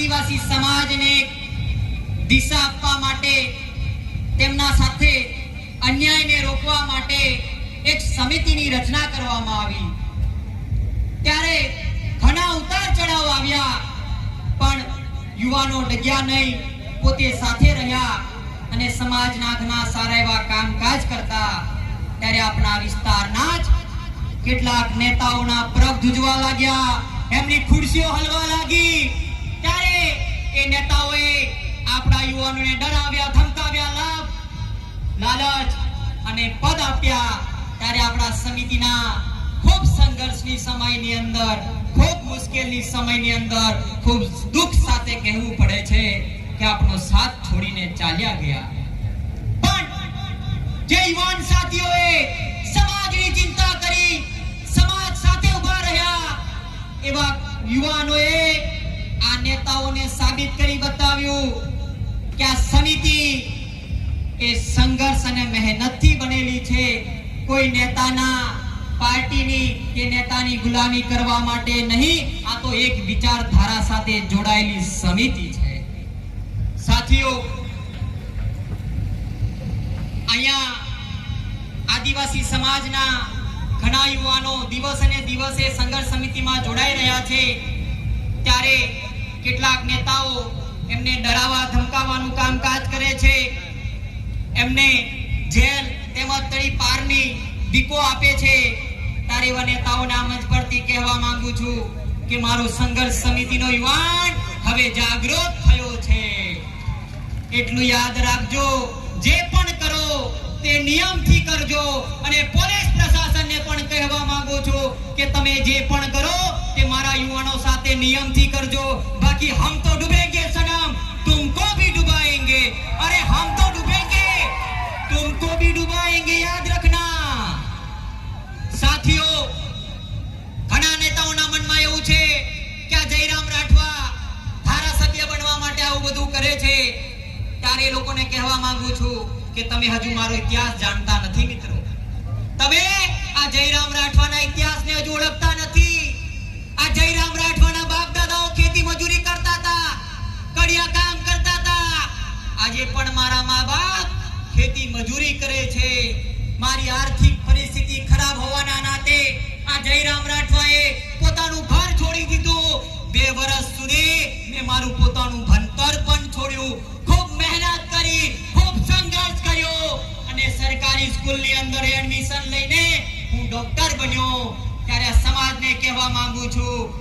આદિવાસી સમાજને દિશા આપવા માટે, તેમના સાથે અન્યાયને રોકવા માટે એક સમિતિની રચના કરવામાં આવી। ત્યારે ઘણા ઉતાર ચઢાવ આવ્યા, પણ યુવાનો ડગ્યા નહીં, પોતે સાથે રહ્યા અને સમાજના ઘણા સારા એવા કામકાજ કરતા। ત્યારે આપણા વિસ્તારના જ કેટલાક નેતાઓના પગ ધ્રુજવા લાગ્યા, એમની ખુરશીઓ હલવા લાગી। ત્યારે એ નેતાઓએ આપણા યુવાનોને ડરાવ્યા, ધમકાવ્યા, લાલચ અને પદ આપ્યા। ત્યારે આપણા સમિતિના ખૂબ સંઘર્ષની સમયની અંદર, ખૂબ મુશ્કેલની સમયની અંદર ખૂબ દુઃખ સાથે કહેવું પડે છે કે આપણો સાથ છોડીને ચાલ્યા ગયા। પણ જે યુવાન સાથીઓએ સમાજની ચિંતા કરી, સમાજ સાથે ઊભા રહ્યા, એવા યુવાનોએ આ નેતાઓને સાબિત કરી બતાવ્યું કે આ સમિતિ એ સંઘર્ષ અને મહેનતથી બનેલી છે। કોઈ નેતાના, પાર્ટીની કે નેતાની ગુલામી કરવા માટે નહીં, આ તો એક વિચારધારા સાથે જોડાયેલી સમિતિ છે। સાથીઓ, અહીંયા આદિવાસી સમાજના ઘણા યુવાનો દિવસ અને દિવસે સંઘર્ષ સમિતિમાં જોડાઈ રહ્યા છે। ત્યારે કેટલાક નેતાઓ એમને ડરાવવા ધમકાવવાનું કામકાજ કરે છે, એમને જેલ તેમજ તળી પારની બીકો આપે છે। ત્યારે એવા નેતાઓના મંચ પરથી કહેવા માંગુ છું કે મારો સંઘર્ષ સમિતિનો યુવાન હવે જાગૃત થયો છે। એટલું યાદ રાખજો, જે પણ કરો તે નિયમથી કરજો। અને પોલીસ પ્રશાસનને પણ કહેવા માંગુ છું કે તમે જે પણ કરો તે મારા યુવાનો સાથે નિયમથી કરજો। બાકી હમ તો ડૂબેંગે સનમ, तुमको भी डुबाएंगे। अरे हम तो डूबेंगे, तुमको भी डुबाएंगे, याद रखना। સાથીઓ, ઘણા નેતાઓના મનમાં એવું છે કે આ જયરામ રાઠવા ધારાસભ્ય બનવા માટે આવું બધું કરે છે। ત્યારે એ લોકોને કહેવા માંગુ છું કે તમે હજુ મારો ઇતિહાસ જાણતા નથી મિત્રો। તમે આ જયરામ રાઠવાના ઇતિહાસને હજુ ઓળખતા નથી। આ જયરામ રાઠવાના બાપ દાદાઓ ખેતી મજૂરી કરતા હતા, કડિયા કામ કરતા હતા। આજે પણ મારા મા બાપ ખેતી મજૂરી કરે છે। મારી આર્થિક પરિસ્થિતિ ખરાબ હોવાના નાતે આ જયરામ રાઠવાએ પોતાનું ઘર છોડી દીધું। 2 વર્ષ સુધી મેં મારું પોતાનું ભણતર પણ છોડ્યું, ખૂબ મહેનત કરી, ખૂબ સંઘર્ષ કર્યો અને સરકારી સ્કૂલની અંદર એડમિશન લઈને હું ડોક્ટર બન્યો। ત્યારે સમાજને કહેવા માંગુ છું